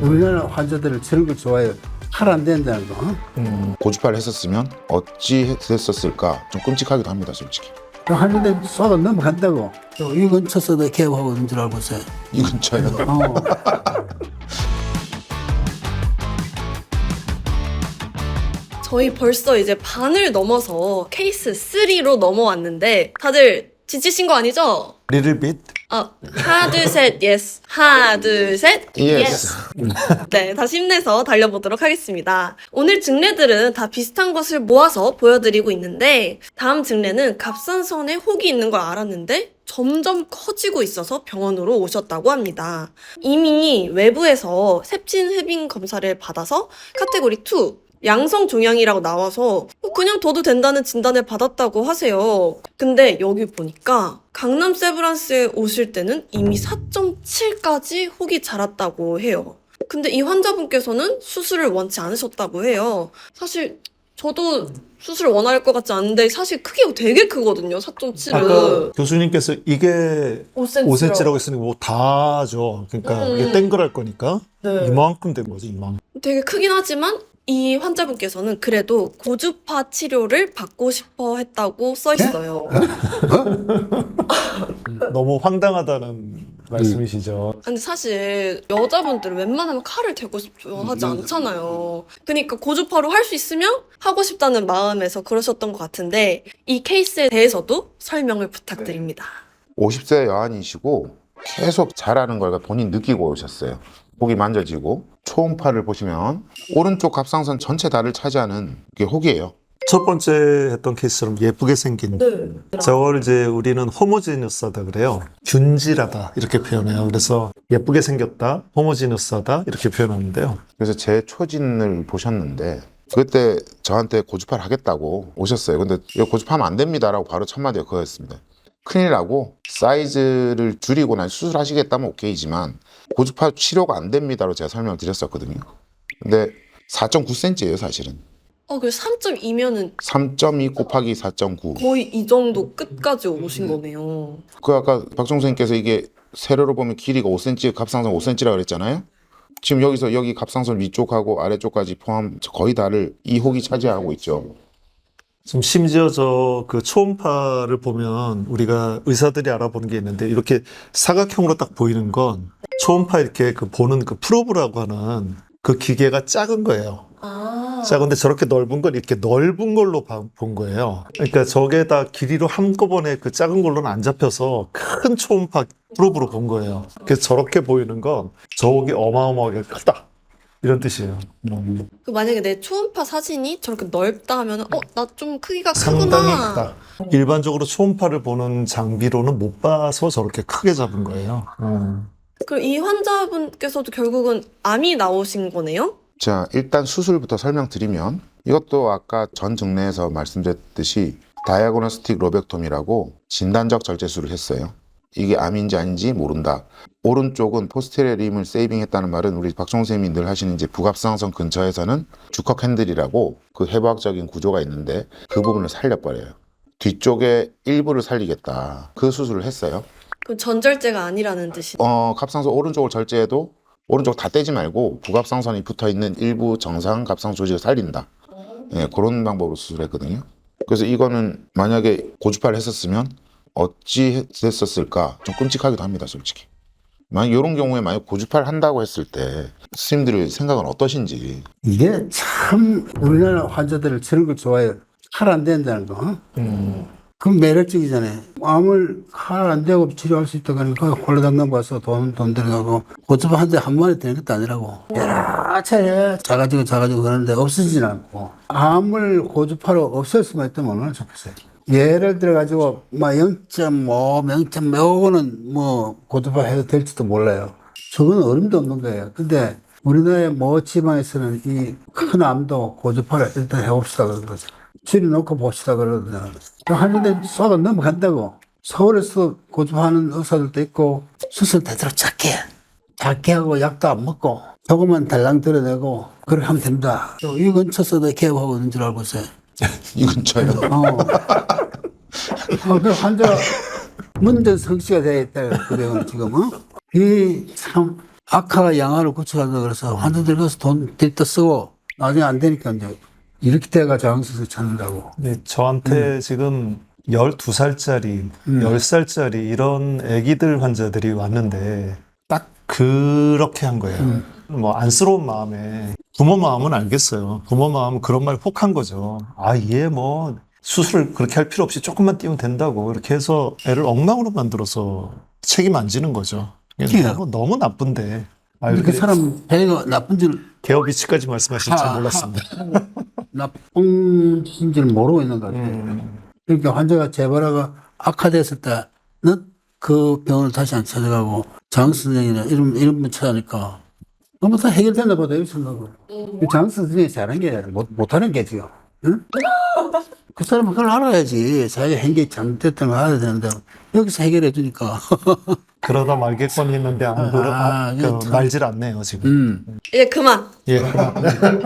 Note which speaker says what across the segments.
Speaker 1: 우리나라 환자들은 저런 걸 좋아해요. 할 안 된다는 거.
Speaker 2: 고주파를 했었으면 어찌 됐었을까 좀 끔찍하기도 합니다, 솔직히.
Speaker 1: 하는데 쏘가 넘어간다고. 이 근처서도 개업하고 있는 줄 알고 있어요.
Speaker 2: 이 근처에.
Speaker 3: 저희 벌써 이제 반을 넘어서 케이스 3로 넘어왔는데 다들 지치신 거 아니죠?
Speaker 4: Little bit.
Speaker 3: 하나 둘 셋 예스 하나 둘 셋
Speaker 2: Yes.
Speaker 3: 네, 다시 힘내서 달려보도록 하겠습니다. 오늘 증례들은 다 비슷한 것을 모아서 보여드리고 있는데 다음 증례는 갑상선에 혹이 있는 걸 알았는데 점점 커지고 있어서 병원으로 오셨다고 합니다. 이미 외부에서 sepsin 흡인 검사를 받아서 카테고리 2 양성 종양이라고 나와서 그냥 둬도 된다는 진단을 받았다고 하세요. 근데 여기 보니까 강남 세브란스에 오실 때는 이미 4.7까지 혹이 자랐다고 해요. 근데 이 환자분께서는 수술을 원치 않으셨다고 해요. 사실 저도 수술을 원할 것 같지 않은데 사실 크기가 되게 크거든요. 4.7은.
Speaker 4: 아까 교수님께서 이게 5cm라고 했으니 뭐 다죠. 그러니까 이게 땡글할 거니까
Speaker 3: 네.
Speaker 4: 이만큼 된 거지, 이만큼.
Speaker 3: 되게 크긴 하지만 이 환자분께서는 그래도 고주파 치료를 받고 싶어 했다고 써 있어요.
Speaker 4: 너무 황당하다는 말씀이시죠.
Speaker 3: 근데 사실 여자분들은 웬만하면 칼을 대고 싶어 하지 않잖아요. 그러니까 고주파로 할 수 있으면 하고 싶다는 마음에서 그러셨던 것 같은데 이 케이스에 대해서도 설명을 부탁드립니다.
Speaker 2: 50세 여한이시고 계속 자라는 걸 본인 느끼고 오셨어요. 혹이 만져지고 초음파를 보시면 오른쪽 갑상선 전체 다를 차지하는 게 혹이에요.
Speaker 4: 첫 번째 했던 케이스처럼 예쁘게 생긴 저걸 이제 우리는 호모지니어스하다 그래요. 균질하다 이렇게 표현해요. 그래서 예쁘게 생겼다, 호모지니어스하다 이렇게 표현하는데요.
Speaker 2: 그래서 제 초진을 보셨는데 그때 저한테 고주파를 하겠다고 오셨어요. 근데 이거 고주파하면 안 됩니다라고 바로 첫 마디가 그거였습니다. 큰일 나고 사이즈를 줄이고 난 수술하시겠다면 오케이지만 고주파 치료가 안 됩니다로 제가 설명을 드렸었거든요. 근데 4.9cm예요 사실은.
Speaker 3: 그래서 3.2면은
Speaker 2: 3.2 곱하기 4.9.
Speaker 3: 거의 이 정도 끝까지 오신 거네요.
Speaker 2: 그 아까 박종 선생님께서 이게 세로로 보면 길이가 5cm, 갑상선 5cm라고 그랬잖아요. 지금 여기서 여기 갑상선 위쪽하고 아래쪽까지 포함 거의 다를 이 혹이 차지하고 있죠.
Speaker 4: 지금 심지어 저 그 초음파를 보면 우리가 의사들이 알아보는 게 있는데 이렇게 사각형으로 딱 보이는 건 초음파 이렇게 그 보는 그 프로브라고 하는 그 기계가 작은 거예요. 작은데 저렇게 넓은 건 이렇게 넓은 걸로 본 거예요. 그러니까 저게 다 길이로 한꺼번에 그 작은 걸로는 안 잡혀서 큰 초음파 프로브로 본 거예요. 그래서 저렇게 보이는 건 저게 어마어마하게 크다. 이런 뜻이에요.
Speaker 3: 만약에 내 초음파 사진이 저렇게 넓다 하면 나 좀 크기가
Speaker 4: 상당히
Speaker 3: 크구나.
Speaker 4: 크다. 일반적으로 초음파를 보는 장비로는 못 봐서 저렇게 크게 잡은 거예요.
Speaker 3: 그럼 이 환자분께서도 결국은 암이 나오신 거네요?
Speaker 2: 자, 일단 수술부터 설명드리면 이것도 아까 전 증례에서 말씀드렸듯이 다이아고노스틱 로벡톰이라고 진단적 절제술을 했어요. 이게 암인지 아닌지 모른다. 오른쪽은 포스테리어 림을 세이빙했다는 말은 우리 박종 선생님이 늘 하시는 이제 부갑상선 근처에서는 주컥 핸들이라고 그 해부학적인 구조가 있는데 그 부분을 살려버려요. 뒤쪽에 일부를 살리겠다. 그 수술을 했어요.
Speaker 3: 그럼 전절제가 아니라는 뜻이.
Speaker 2: 갑상선 오른쪽을 절제해도 오른쪽 다 떼지 말고 부갑상선이 붙어있는 일부 정상 갑상선 조직을 살린다. 예, 그런 방법으로 수술했거든요. 그래서 이거는 만약에 고주파를 했었으면 어찌 됐었을까 좀 끔찍하기도 합니다, 솔직히. 만약 이런 경우에 만약 고주파를 한다고 했을 때 스님들의 생각은 어떠신지.
Speaker 1: 이게 참 우리나라 환자들은 저런 걸 좋아해요. 할 안 된다는 거. 그럼 매력적이잖아요. 암을 할 안 되고 치료할 수 있다 그러니까 홀라당당 가서 돈 들어가고 고주파 한 대 한 번에 되는 것도 아니라고 여러 차례 작아지고 그러는데 없어지진 않고 암을 고주파로 없앨 수만 있다면 얼마나 좋겠어요. 예를 들어 가지고 막 0.5, 0.5는 뭐 고주파 해도 될지도 몰라요. 저건 어림도 없는 거예요. 근데 우리나라의 모 지방에서는 이 큰 암도 고주파를 일단 해봅시다 그러는 거죠. 줄여놓고 봅시다 그러거든요. 하는데 쏘가 넘어간다고. 서울에서 고주파하는 의사들도 있고 수술 되도록 작게 하고 약도 안 먹고 조금만 달랑 드러내고 그렇게 하면 됩니다. 이 근처서도 개업하고 있는 줄 알고 있어요.
Speaker 2: 이 근처에요.
Speaker 1: 그 환자 문전 성시가 되어 있다 그래요 지금. 이 참 악화가 양화를 고쳐간다 그래서 환자들 가서 돈 들떠 쓰고 나중에 안 되니까 이제 이렇게 돼가 저항수술 찾는다고.
Speaker 4: 네, 저한테 지금 12살짜리, 10살짜리 이런 아기들 환자들이 왔는데 딱 그렇게 한 거예요. 뭐 안쓰러운 마음에 부모 마음은 알겠어요. 부모 마음은 그런 말 혹한 거죠. 아, 얘 뭐 수술을 그렇게 할 필요 없이 조금만 띄우면 된다고 이렇게 해서 애를 엉망으로 만들어서 책임 안 지는 거죠.
Speaker 1: 예.
Speaker 4: 너무 나쁜데. 아,
Speaker 1: 그
Speaker 4: 이렇게
Speaker 1: 사람 배가 나쁜 줄
Speaker 4: 개업 이치까지 말씀하실 줄 몰랐습니다.
Speaker 1: 나쁜 줄 모르고 있는 것 같아요. 그러니까 환자가 재발화가 악화됐을 때는 그 병원을 다시 안 찾아가고 장수 선생이나 이런 분 찾아니까 너무 다 해결됐나 보다 이렇게 생각하고. 장수 선생이 잘한 게 못하는 게 지금. 응? 그 사람은 그걸 알아야지. 자기가 행동이 잘못됐던 걸 알아야 되는데 여기서 해결해 주니까.
Speaker 4: 그러다 말겠거니 했는데 안 그러,
Speaker 1: 참.
Speaker 4: 말질 않네요 지금.
Speaker 3: 이제 그만.
Speaker 4: 예.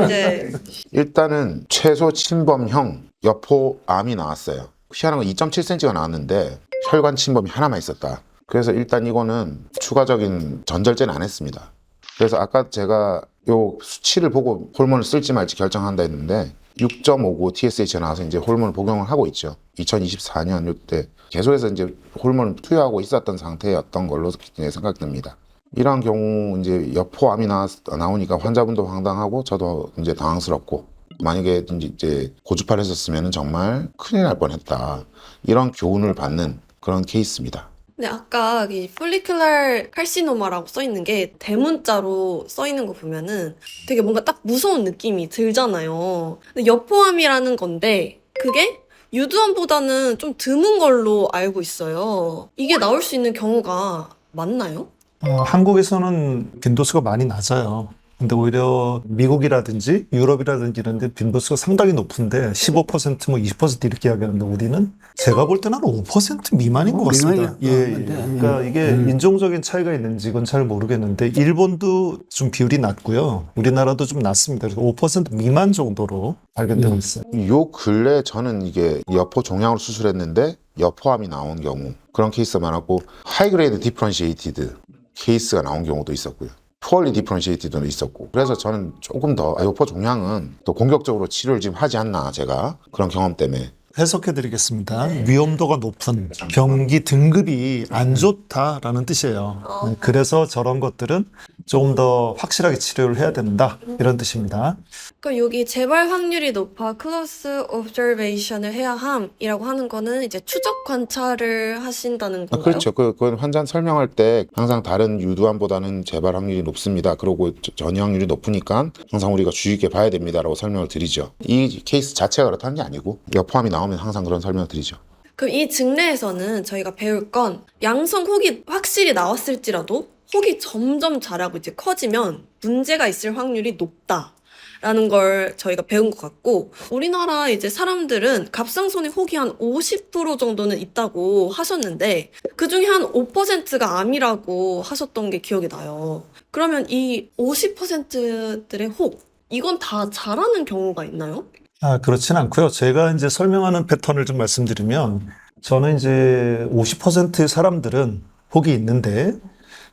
Speaker 3: 이제
Speaker 2: 일단은 최소 침범형 여포암이 나왔어요. 희한한 건 2.7cm가 나왔는데 혈관 침범이 하나만 있었다. 그래서 일단 이거는 추가적인 전절제는 안 했습니다. 그래서 아까 제가 요 수치를 보고 호르몬을 쓸지 말지 결정한다 했는데 6.59 TSH가 나와서 이제 호르몬을 복용을 하고 있죠. 2024년 이때 계속해서 이제 호르몬을 투여하고 있었던 상태였던 걸로 생각됩니다. 이러한 경우 이제 여포암이 나오니까 환자분도 황당하고 저도 이제 당황스럽고 만약에 이제 고주파를 했었으면 정말 큰일 날 뻔했다. 이런 교훈을 받는 그런 케이스입니다.
Speaker 3: 근데 아까 이 폴리큘러 칼시노마라고 써 있는 게 대문자로 써 있는 거 보면은 되게 뭔가 딱 무서운 느낌이 들잖아요. 근데 여포암이라는 건데 그게 유두암보다는 좀 드문 걸로 알고 있어요. 이게 나올 수 있는 경우가 많나요?
Speaker 4: 한국에서는 빈도수가 많이 낮아요. 근데 오히려 미국이라든지 유럽이라든지 이런 데 빈도수가 상당히 높은데 15% 뭐 20% 이렇게 이야기하는데 우리는 제가 볼 때는 한 5% 미만인 것 같습니다.
Speaker 1: 미만이야.
Speaker 4: 그러니까 이게 인종적인 차이가 있는지 이건 잘 모르겠는데 일본도 좀 비율이 낮고요. 우리나라도 좀 낮습니다. 그래서 5% 미만 정도로 발견되고 있어요.
Speaker 2: 요 근래 저는 이게 여포 종양으로 수술했는데 여포암이 나온 경우 그런 케이스가 많았고 하이그레이드 디퍼런시에이티드 케이스가 나온 경우도 있었고요. 푸얼리 디퍼런시에이티드도 있었고 그래서 저는 조금 더 여포 종양은 또 공격적으로 치료를 지금 하지 않나 제가 그런 경험 때문에
Speaker 4: 해석해드리겠습니다. 위험도가 높은 병기 등급이 안 좋다라는 뜻이에요. 그래서 저런 것들은 조금 더 확실하게 치료를 해야 된다 이런 뜻입니다.
Speaker 3: 그러니까 여기 재발 확률이 높아 클로스 옵저베이션을 해야 함이라고 하는 거는 이제 추적 관찰을 하신다는 건가요?
Speaker 2: 그렇죠. 그건 환자 설명할 때 항상 다른 유두암보다는 재발 확률이 높습니다. 그리고 전이확률이 높으니까 항상 우리가 주의 있게 봐야 됩니다라고 설명을 드리죠. 이 케이스 자체가 그렇다는 게 아니고 여포암이 나오면 항상 그런 설명을 드리죠.
Speaker 3: 그럼 이 증례에서는 저희가 배울 건 양성 혹이 확실히 나왔을지라도 혹이 점점 자라고 이제 커지면 문제가 있을 확률이 높다라는 걸 저희가 배운 것 같고 우리나라 이제 사람들은 갑상선에 혹이 한 50% 정도는 있다고 하셨는데 그중에 한 5%가 암이라고 하셨던 게 기억이 나요. 그러면 이 50%들의 혹 이건 다 자라는 경우가 있나요?
Speaker 4: 그렇진 않고요. 제가 이제 설명하는 패턴을 좀 말씀드리면 저는 이제 50%의 사람들은 혹이 있는데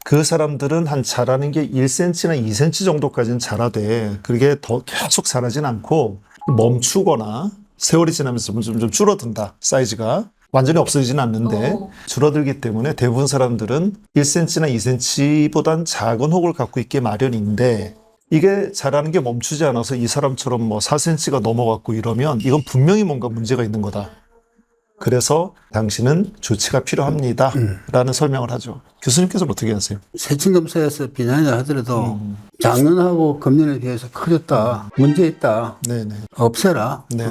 Speaker 4: 그 사람들은 한 자라는 게 1cm나 2cm 정도까지는 자라되 그게 더 계속 자라진 않고 멈추거나 세월이 지나면서 좀 줄어든다. 사이즈가. 완전히 없어지진 않는데 줄어들기 때문에 대부분 사람들은 1cm나 2cm보단 작은 혹을 갖고 있게 마련인데 이게 자라는 게 멈추지 않아서 이 사람처럼 뭐 4cm가 넘어갔고 이러면 이건 분명히 뭔가 문제가 있는 거다. 그래서 당신은 조치가 필요합니다. 라는 설명을 하죠. 교수님께서는 어떻게 하세요?
Speaker 1: 세층검사에서 비난을 하더라도 작년하고 금년에 비해서 커졌다. 문제 있다.
Speaker 4: 네네.
Speaker 1: 없애라.
Speaker 4: 네.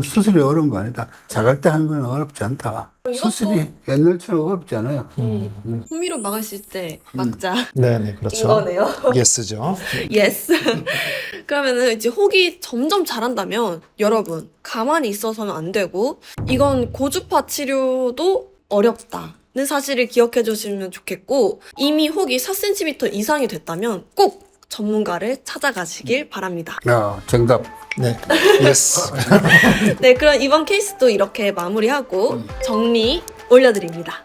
Speaker 1: 수술이 어려운 거 아니다. 자갈 때 하는 건 어렵지 않다. 수술이 옛날처럼 어렵지 않아요.
Speaker 3: 호미로 막았을 때 막자.
Speaker 4: 네네, 그렇죠.
Speaker 3: 이거네요.
Speaker 4: 예스죠.
Speaker 3: 예스. 그러면은 이제 혹이 점점 자란다면 여러분 가만히 있어서는 안 되고 이건 고주파 치료도 어렵다는 사실을 기억해 주시면 좋겠고 이미 혹이 4cm 이상이 됐다면 꼭 전문가를 찾아가시길 바랍니다.
Speaker 1: 야, 정답.
Speaker 4: 네. 예스.
Speaker 3: 네, 그럼 이번 케이스도 이렇게 마무리하고 정리 올려드립니다.